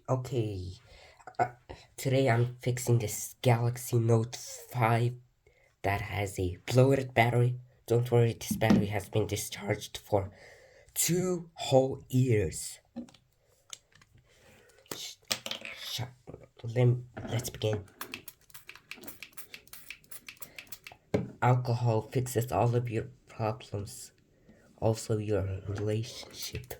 Okay, uh, today I'm fixing this Galaxy Note 5 that has a bloated battery. Don't worry, this battery has been discharged for 2 whole years. Sh- sh- let's begin. Alcohol fixes all of your problems, also your relationship.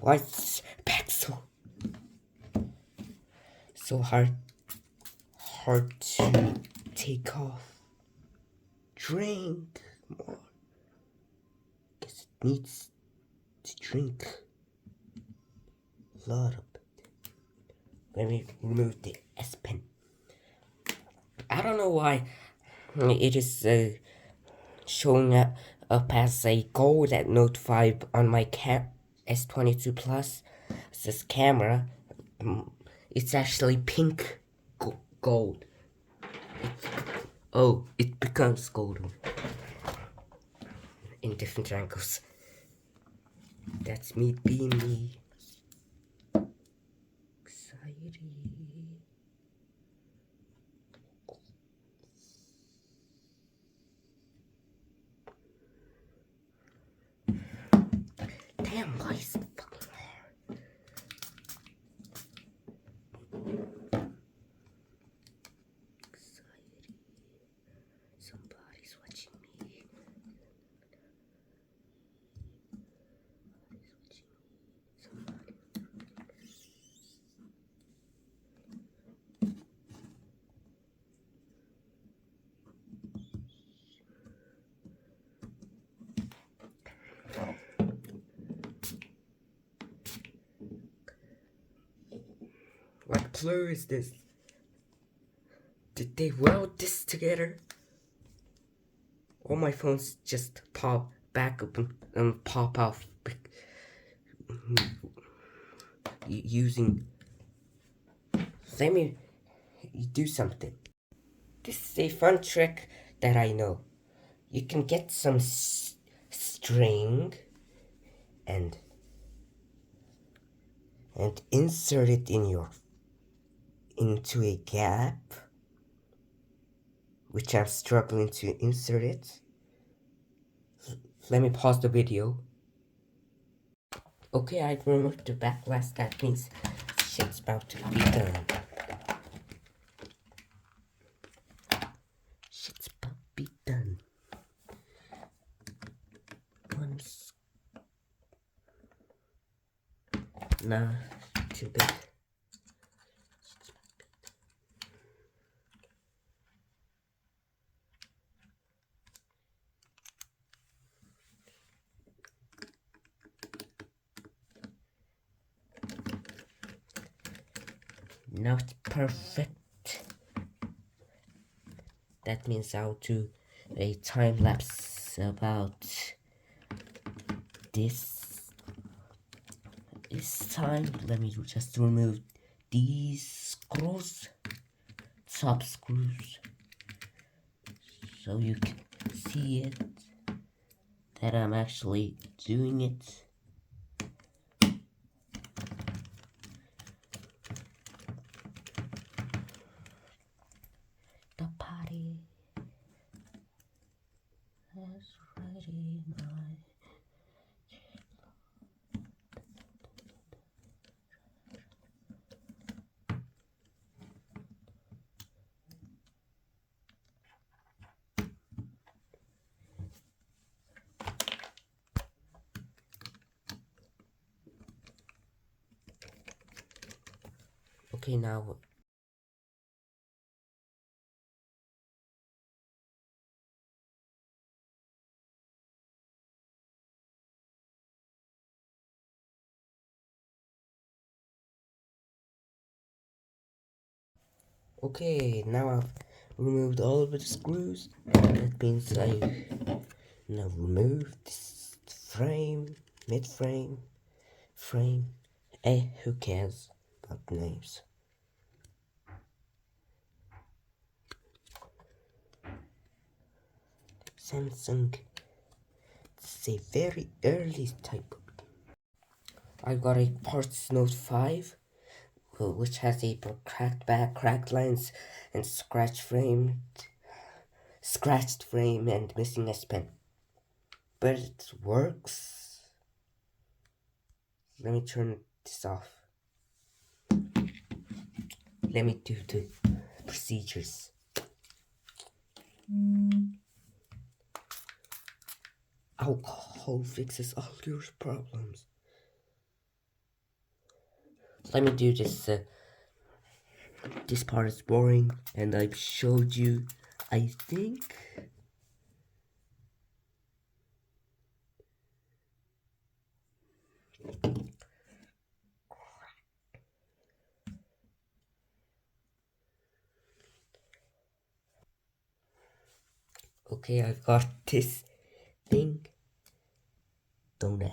Why is back so hard to take off? Drink more. Guess it needs to drink a lot of it. Let me remove the S Pen. I don't know why it is showing up as a gold at Note 5 on my S22 Plus. This camera, it's actually pink gold. Oh, it becomes golden in different angles. That's me being me. Anxiety. Damn, why is it fucking hard? Anxiety. Somebody's watching me. What blur is this? Did they weld this together? All my phones just pop back up and pop off using. Let me do something. This is a fun trick that I know. You can get some string and insert it into a gap, which I'm struggling to insert it. Let me pause the video. Okay, I removed the backlash. That means shit's about to be done. Shit's about to be done. Nah, too big. Not perfect. That means I'll do a time lapse about this time. Let me just remove these screws, top screws, so you can see it, that I'm actually doing it. The party is ready, my. Okay, now Okay, now I've removed all of the screws. That means I now remove this frame, mid-frame, frame. Who cares about names? Samsung. It's a very early type. I got a Parts Note 5, which has a cracked back, cracked lens, and scratched frame, and missing S pen. But it works. Let me turn this off. Let me do the procedures. Alcohol fixes all your problems. Let me do this. This part is boring, and I've showed you, I think. Okay, I've got this thing. Donut.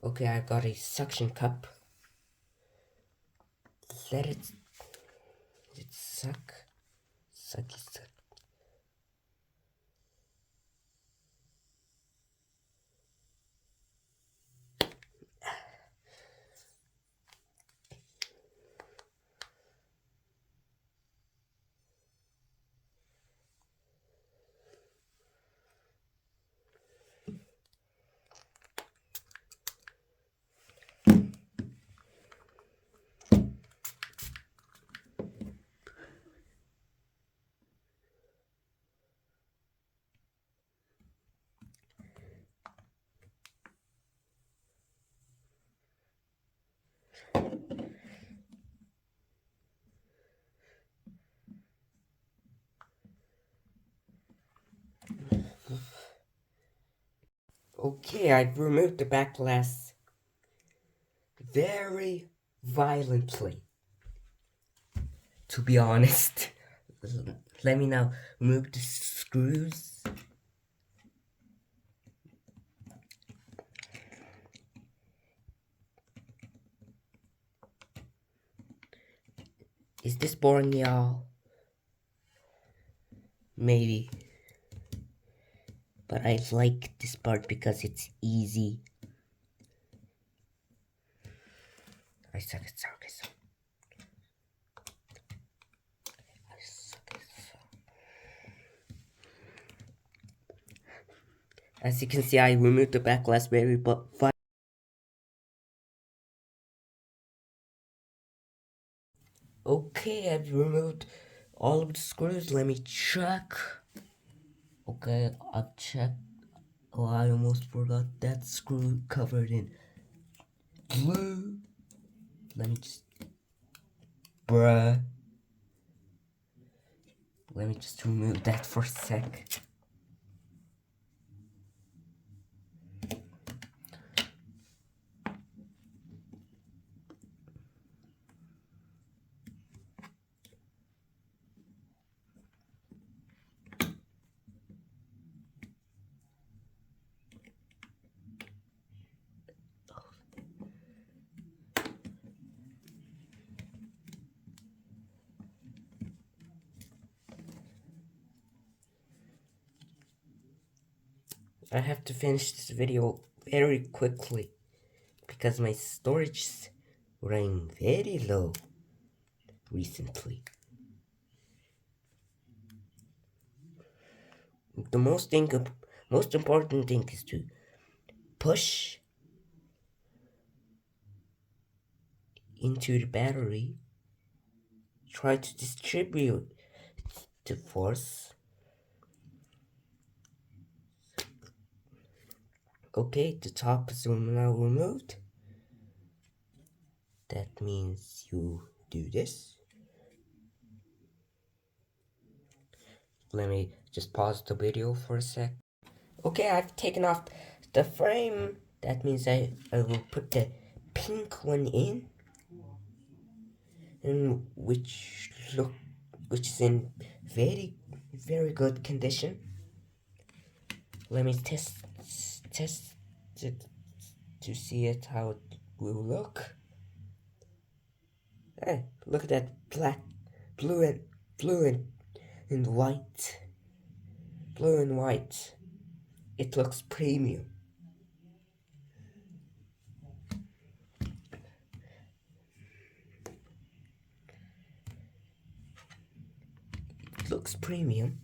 Okay, I've got a suction cup. Let it suck. Sucky suck. Okay, I've removed the back glass very violently. To be honest. Let me now remove the screws. Is this boring, y'all? Maybe. But I like this part because it's easy. I suck at sound. As you can see, I removed the back glass very Okay, I've removed all of the screws. Let me check. Okay, I've checked. Oh, I almost forgot that screw covered in glue. Let me just... Bruh. Let me just remove that for a sec. I have to finish this video very quickly because my storage is running very low recently. The most important thing is to push into the battery, try to distribute the force. Okay, the top is now removed. That means you do this. Let me just pause the video for a sec. Okay, I've taken off the frame. That means I will put the pink one in, and which which is in very good condition. Let me test it to see it how it will look. Hey, look at that black, blue and white. Blue and white. It looks premium. It looks premium.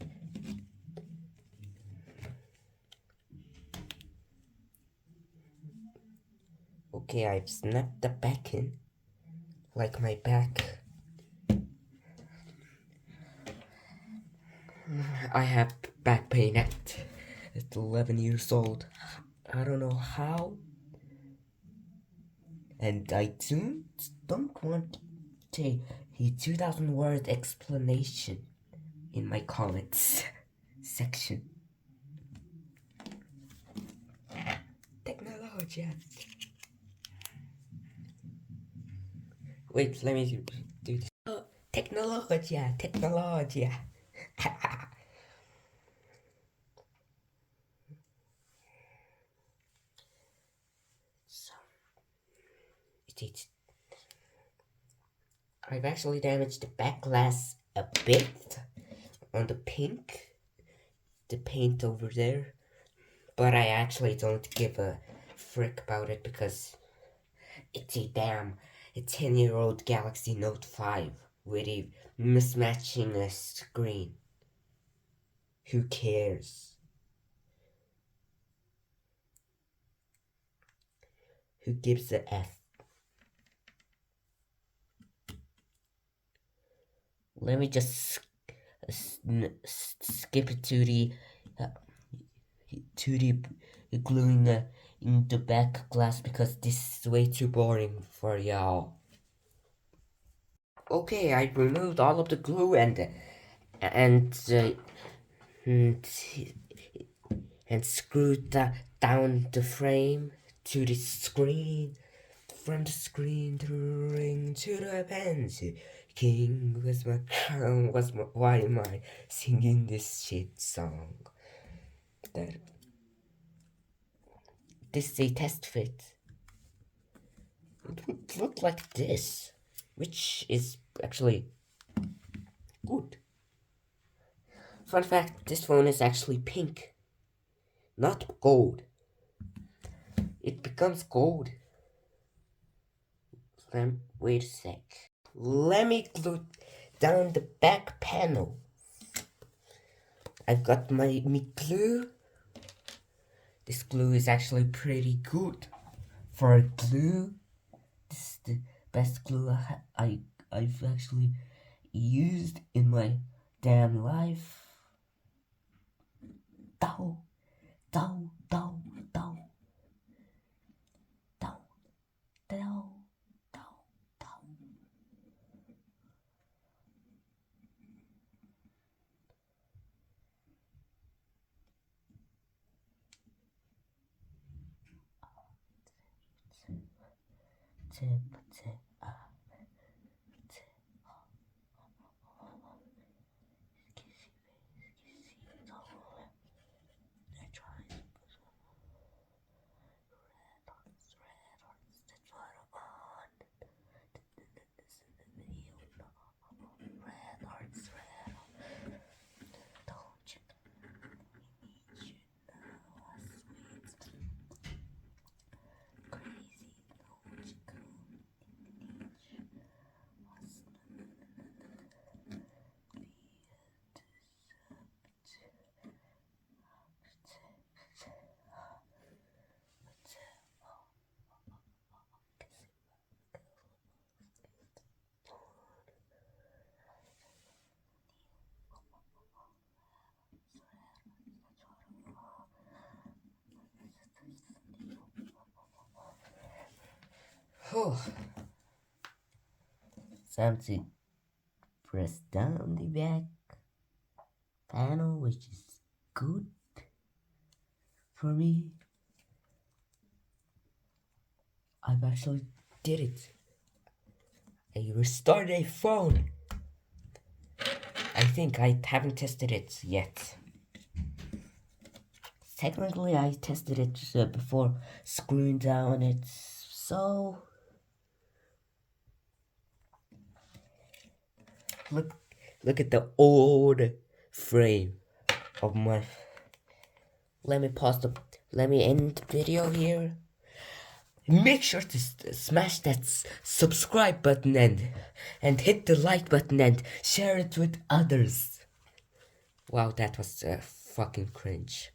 Okay, I've snapped the back in, like my back. I have back pain at 11 years old. I don't know how. And I don't want a 2,000 word explanation in my comments section. Technology. Wait, let me do this. Oh, technology. So, I've actually damaged the back glass a bit on the pink, the paint over there, but I actually don't give a frick about it because it's a 10-year-old Galaxy Note 5 with a mismatching a screen. Who cares? Who gives a F? Let me just skip it to the gluing in the back glass because this is way too boring for y'all. Okay, I removed all of the glue and screwed down the frame to the screen. From the screen to the ring to the pencil. King was my crown, why am I singing this shit song? This is a test fit. It would look like this, which is actually good. Fun fact, this phone is actually pink, not gold. It becomes gold. Wait a sec. Let me glue down the back panel. I've got my glue. This glue is actually pretty good for a glue. This is the best glue I've actually used in my damn life. Dow, dow, dow, dow, dow, dow, dow, dow. Tip, tip, Time to press down the back panel, which is good for me. I've actually did it. I restored a phone. I think I haven't tested it yet. Technically, I tested it before screwing down it, so look at the old frame of my. Let me end the video here. Make sure to smash that subscribe button and hit the like button and share it with others. Wow, that was fucking cringe.